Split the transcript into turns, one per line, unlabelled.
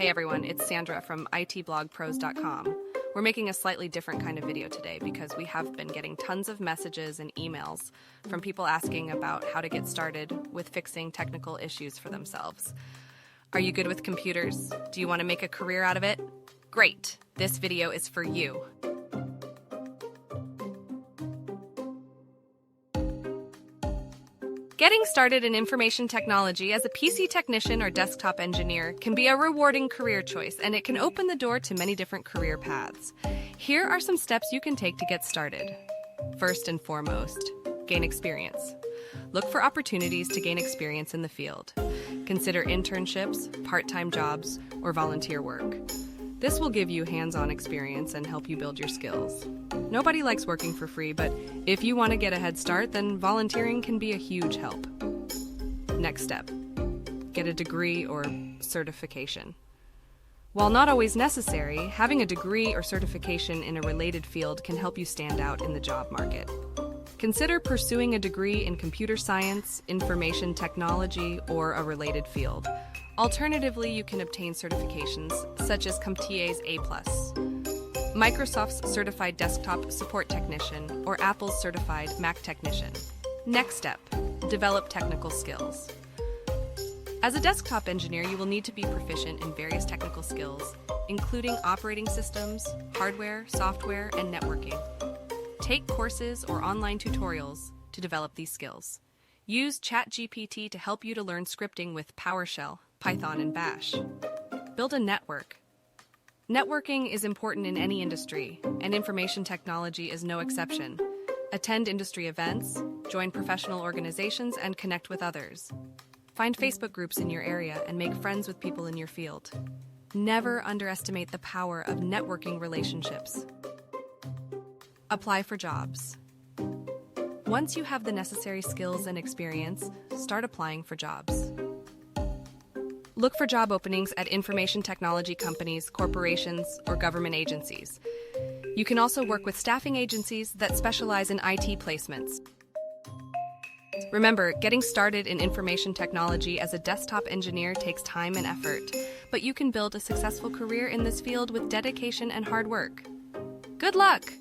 Hey everyone, it's Sandra from itblogpros.com. We're making a slightly different kind of video today because we have been getting tons of messages and emails from people asking about how to get started with fixing technical issues for themselves. Are you good with computers? Do you want to make a career out of it? Great! This video is for you. Getting started in information technology as a PC technician or desktop engineer can be a rewarding career choice, and it can open the door to many different career paths. Here are some steps you can take to get started. First and foremost, gain experience. Look for opportunities to gain experience in the field. Consider internships, part-time jobs, or volunteer work. This will give you hands-on experience and help you build your skills. Nobody likes working for free, but if you want to get a head start, then volunteering can be a huge help. Next step, get a degree or certification. While not always necessary, having a degree or certification in a related field can help you stand out in the job market. Consider pursuing a degree in computer science, information technology, or a related field. Alternatively, you can obtain certifications such as CompTIA's A+, Microsoft's Certified Desktop Support Technician, or Apple's Certified Mac Technician. Next step, develop technical skills. As a desktop engineer, you will need to be proficient in various technical skills, including operating systems, hardware, software, and networking. Take courses or online tutorials to develop these skills. Use ChatGPT to help you to learn scripting with PowerShell, Python, and Bash. Build a network. Networking is important in any industry, and information technology is no exception. Attend industry events, join professional organizations, and connect with others. Find Facebook groups in your area and make friends with people in your field. Never underestimate the power of networking relationships. Apply for jobs. Once you have the necessary skills and experience, start applying for jobs. Look for job openings at information technology companies, corporations, or government agencies. You can also work with staffing agencies that specialize in IT placements. Remember, getting started in information technology as a desktop engineer takes time and effort, but you can build a successful career in this field with dedication and hard work. Good luck!